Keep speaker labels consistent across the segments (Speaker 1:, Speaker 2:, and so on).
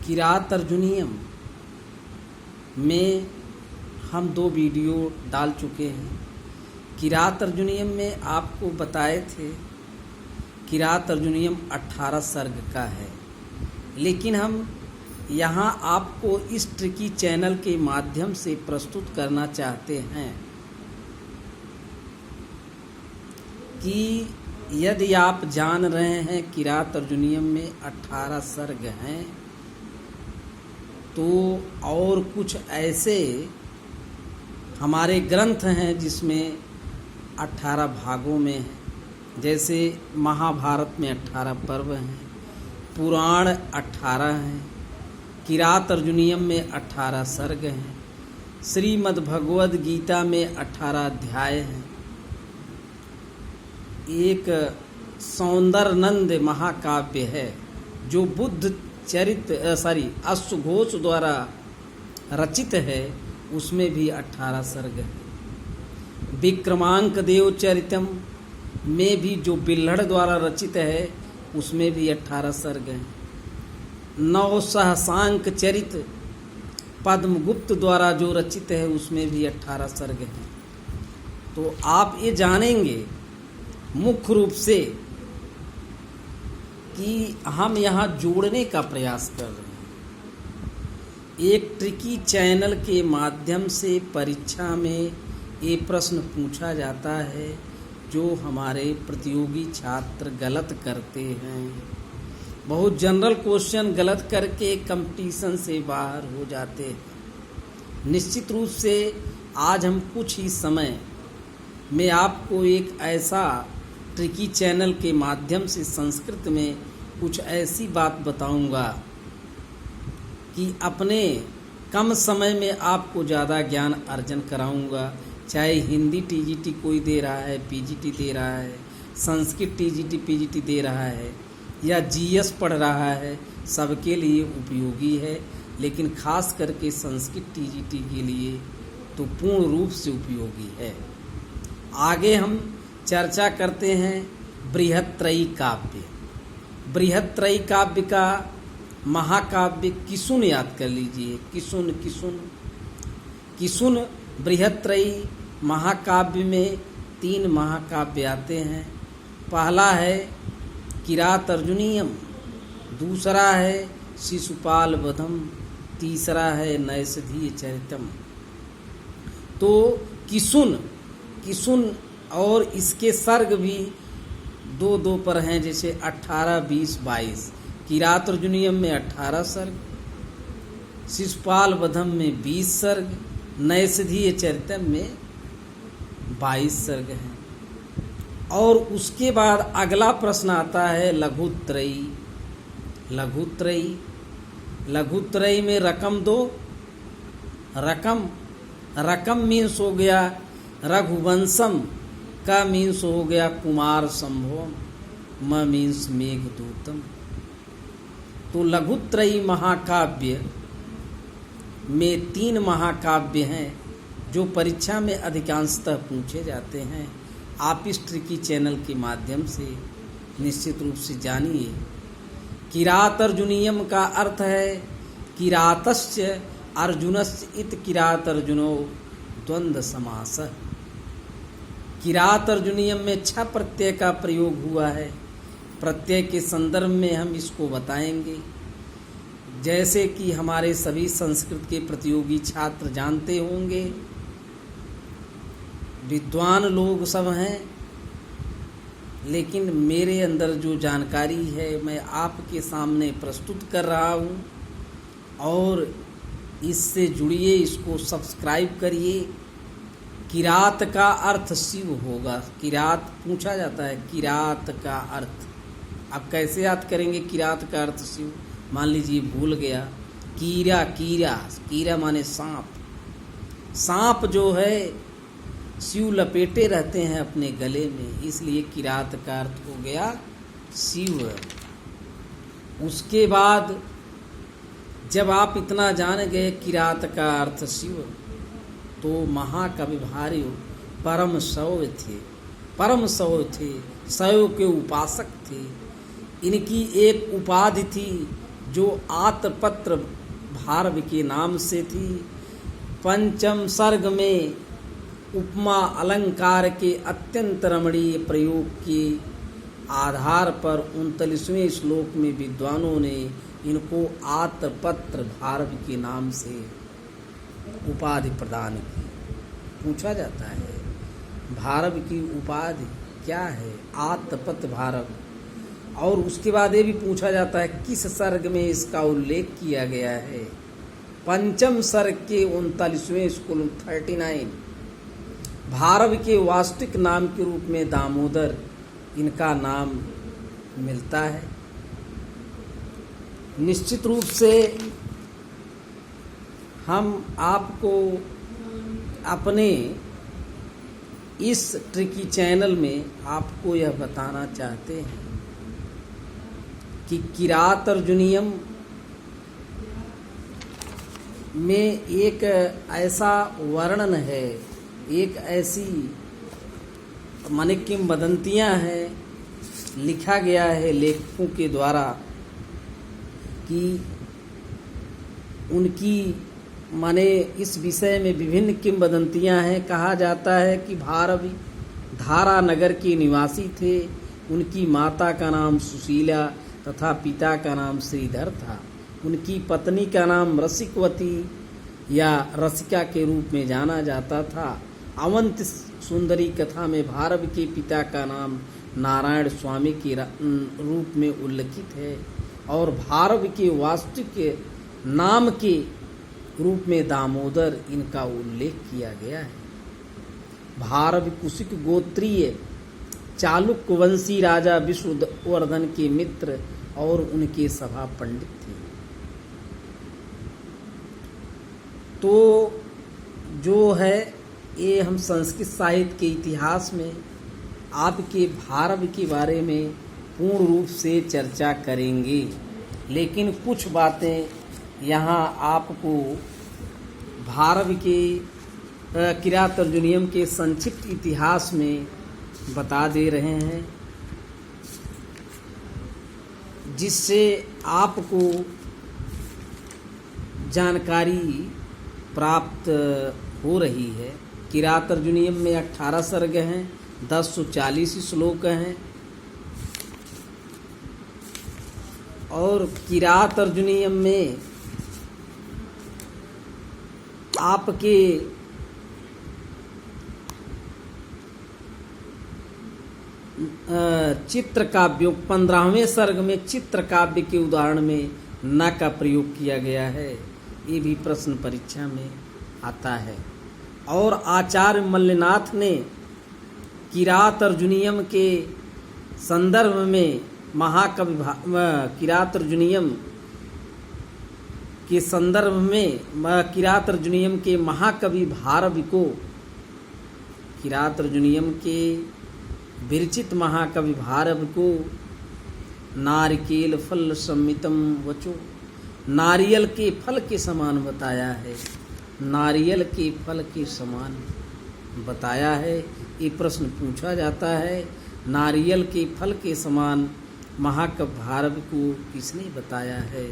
Speaker 1: किरात अर्जुनीयम में हम 2 वीडियो डाल चुके हैं। किरात अर्जुनीयम में आपको बताए थे किरात अर्जुनीयम 18 सर्ग का है, लेकिन हम यहाँ आपको इस ट्रिकी चैनल के माध्यम से प्रस्तुत करना चाहते हैं कि यदि आप जान रहे हैं किरात अर्जुनीयम में 18 सर्ग हैं, तो और कुछ ऐसे हमारे ग्रंथ हैं जिसमें 18 भागों में है। जैसे महाभारत में 18 पर्व हैं, पुराण 18 हैं, किरात अर्जुनीयम में 18 सर्ग हैं, श्रीमद् भगवद गीता में 18 अध्याय हैं। एक सौंदरनंद महाकाव्य है जो बुद्ध अश्वघोष द्वारा रचित है, उसमें भी 18 सर्ग है। विक्रमांक देव चरितम में भी जो बिल्हड़ द्वारा रचित है, उसमें भी 18 सर्ग हैं। नवसहसांक चरित पद्मगुप्त द्वारा जो रचित है, उसमें भी 18 सर्ग हैं। तो आप ये जानेंगे मुख्य रूप से कि हम यहाँ जोड़ने का प्रयास कर रहे हैं। एक ट्रिकी चैनल के माध्यम से परीक्षा में ये प्रश्न पूछा जाता है जो हमारे प्रतियोगी छात्र गलत करते हैं। बहुत जनरल क्वेश्चन गलत करके कंपटीशन से बाहर हो जाते हैं। निश्चित रूप से आज हम कुछ ही समय में आपको एक ऐसा ट्रिकी चैनल के माध्यम से संस्कृत में कुछ ऐसी बात बताऊंगा कि अपने कम समय में आपको ज़्यादा ज्ञान अर्जन कराऊंगा। चाहे हिंदी टीजीटी कोई दे रहा है, पीजीटी दे रहा है, संस्कृत टीजीटी पीजीटी दे रहा है, या जीएस पढ़ रहा है, सबके लिए उपयोगी है। लेकिन खास करके संस्कृत टीजीटी के लिए तो पूर्ण रूप से उपयोगी है। आगे हम चर्चा करते हैं बृहत्त्रयी काव्य। बृहत्त्रयी काव्य का महाकाव्य किसुन याद कर लीजिए। किसुन बृहत्त्रयी महाकाव्य में 3 महाकाव्य आते हैं। पहला है किरात अर्जुनीयम, दूसरा है शिशुपाल वधम, तीसरा है नैषधीय चरितम। तो किसुन और इसके सर्ग भी 2-2 पर हैं, जैसे 18, 20, 22। किरात अर्जुनीयम में 18 सर्ग, शिशुपाल वधम में 20 सर्ग, नैषधीय चरितम में 22 सर्ग हैं। और उसके बाद अगला प्रश्न आता है लघुत्रयी। लघुत्रयी में रकम 2। रकम मीन्स हो गया रघुवंशम, का मीन्स हो गया कुमार संभवम, म मीन्स मेघदूतम। तो लघुत्रयी महाकाव्य में 3 महाकाव्य हैं जो परीक्षा में अधिकांशतः पूछे जाते हैं। आप इस ट्रिकी चैनल के माध्यम से निश्चित रूप से जानिए। किरात अर्जुनीयम का अर्थ है किरातस्य अर्जुनस्य इत किरात अर्जुनो द्वंद्व समासः। किरात अर्जुनीयम में 6 प्रत्यय का प्रयोग हुआ है। प्रत्यय के संदर्भ में हम इसको बताएंगे। जैसे कि हमारे सभी संस्कृत के प्रतियोगी छात्र जानते होंगे, विद्वान लोग सब हैं, लेकिन मेरे अंदर जो जानकारी है मैं आपके सामने प्रस्तुत कर रहा हूँ। और इससे जुड़िए, इसको सब्सक्राइब करिए। किरात का अर्थ शिव होगा। किरात पूछा जाता है, किरात का अर्थ आप कैसे याद करेंगे? किरात का अर्थ शिव। मान लीजिए भूल गया, कीरा माने सांप जो है शिव लपेटे रहते हैं अपने गले में, इसलिए किरात का अर्थ हो गया शिव। उसके बाद जब आप इतना जान गए किरात का अर्थ शिव, तो महाकवि भारी परम शैव थे, शैव के उपासक थे। इनकी एक उपाधि थी जो आतपत्र भारव के नाम से थी। पंचम सर्ग में उपमा अलंकार के अत्यंत रमणीय प्रयोग के आधार पर 39वें श्लोक में विद्वानों ने इनको आतपत्र भारव के नाम से उपाधि प्रदान की। पूछा जाता है भारव की उपाधि क्या है, आतपत्र भारव। और उसके बाद ये भी पूछा जाता है किस सर्ग में इसका उल्लेख किया गया है। पंचम सर्ग के 39वें श्लोक 39 भारव के वास्तविक नाम के रूप में दामोदर इनका नाम मिलता है। निश्चित रूप से हम आपको अपने इस ट्रिकी चैनल में आपको यह बताना चाहते हैं कि किरात अर्जुनियम में एक ऐसा वर्णन है, एक ऐसी माने किंवदंतियां हैं, लिखा गया है लेखकों के द्वारा कि उनकी माने इस विषय में विभिन्न किंवदंतियां हैं। कहा जाता है कि भारव धारा नगर के निवासी थे। उनकी माता का नाम सुशीला तथा पिता का नाम श्रीधर था। उनकी पत्नी का नाम रसिकवती या रसिका के रूप में जाना जाता था। अवंत सुंदरी कथा में भारव के पिता का नाम नारायण स्वामी के रूप में उल्लिखित है और भारव के वास्तविक नाम के रूप में दामोदर इनका उल्लेख किया गया है। भारव कुशिक गोत्रीय चालुक्य वंशी राजा विष्णुवर्धन के मित्र और उनके सभा पंडित थे। तो जो है ये हम संस्कृत साहित्य के इतिहास में आपके भारव के बारे में पूर्ण रूप से चर्चा करेंगे, लेकिन कुछ बातें यहाँ आपको भारव के किरात अर्जुनियम के संक्षिप्त इतिहास में बता दे रहे हैं, जिससे आपको जानकारी प्राप्त हो रही है। किरात अर्जुनियम में 18 सर्ग हैं, 1040 श्लोक हैं और किरात अर्जुनियम में आपके चित्र काव्यों 15वें सर्ग में चित्र काव्य के उदाहरण में न का प्रयोग किया गया है। ये भी प्रश्न परीक्षा में आता है। और आचार्य मल्लनाथ ने किरात अर्जुनियम के संदर्भ में महाकवि किरात अर्जुनियम के संदर्भ में किरात अर्जुनियम के महाकवि भारव को किरात अर्जुनियम के विरचित महाकवि भारव को नारिकेल फल सम्मितम वचो, नारियल के फल के समान बताया है। नारियल के फल के समान बताया है। ये प्रश्न पूछा जाता है, नारियल के फल के समान महाकवि भारव को किसने बताया है?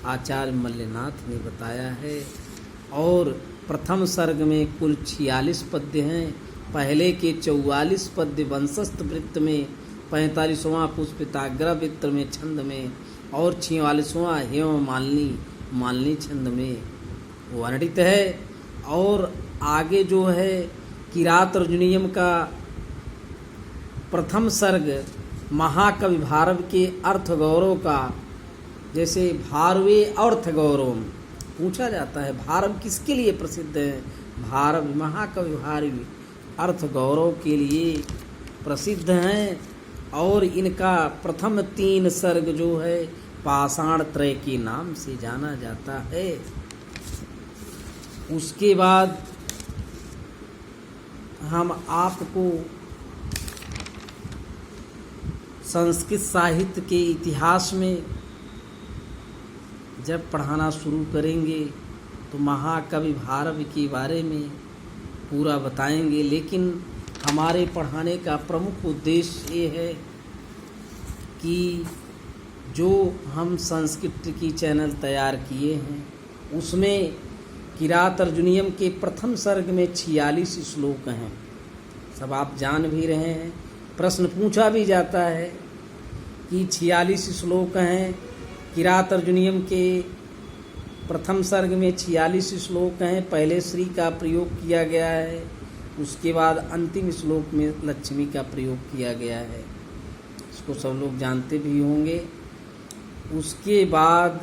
Speaker 1: आचार्य मल्लनाथ ने बताया है। और प्रथम सर्ग में कुल 46 पद्य हैं। पहले के 44 पद्य वंशस्थ वृत्त में, 45वां पुष्पिताग्र वृत्त में छंद में और 46वां हेम मालिनी छंद में वर्णित है। और आगे जो है किरात अर्जुनियम का प्रथम सर्ग महाकवि भारव के अर्थ गौरव का, जैसे भारवे अर्थ गौरव पूछा जाता है, भारव किसके लिए प्रसिद्ध है? भारव महाकवि भारव अर्थ गौरव के लिए प्रसिद्ध हैं। और इनका प्रथम 3 सर्ग जो है पाषाण त्रय के नाम से जाना जाता है। उसके बाद हम आपको संस्कृत साहित्य के इतिहास में जब पढ़ाना शुरू करेंगे तो महाकवि भारव के बारे में पूरा बताएंगे। लेकिन हमारे पढ़ाने का प्रमुख उद्देश्य ये है कि जो हम संस्कृत ट्रिकी चैनल तैयार किए हैं उसमें किरात अर्जुनियम के प्रथम सर्ग में 46 श्लोक हैं। सब आप जान भी रहे हैं, प्रश्न पूछा भी जाता है कि 46 श्लोक हैं। किरात अर्जुनियम के प्रथम सर्ग में 46 श्लोक हैं। पहले श्री का प्रयोग किया गया है, उसके बाद अंतिम श्लोक में लक्ष्मी का प्रयोग किया गया है। इसको सब लोग जानते भी होंगे। उसके बाद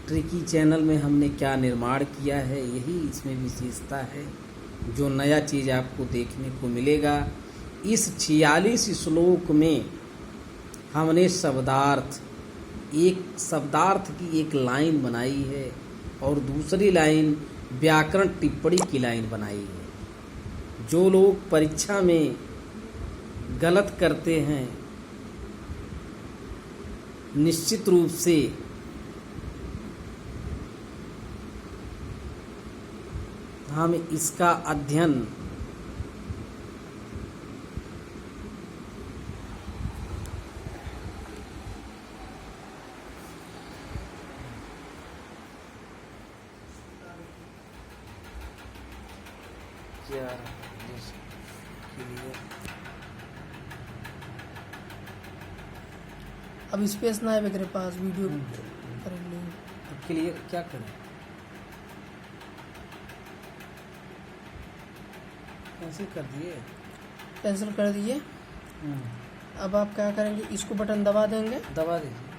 Speaker 1: ट्रिकी चैनल में हमने क्या निर्माण किया है, यही इसमें विशेषता है। जो नया चीज़ आपको देखने को मिलेगा, इस 46 श्लोक में हमने एक शब्दार्थ की एक लाइन बनाई है और दूसरी लाइन व्याकरण टिप्पणी की लाइन बनाई है। जो लोग परीक्षा में गलत करते हैं, निश्चित रूप से हम इसका अध्ययन
Speaker 2: अब स्पेस ना है मेरे पास, वीडियो करेंगे
Speaker 1: तो क्लियर क्या करें? कैंसिल कर दिए?
Speaker 2: कैंसिल कर दिए। अब आप क्या करेंगे, इसको बटन दबा देंगे।
Speaker 1: दबा दीजिए।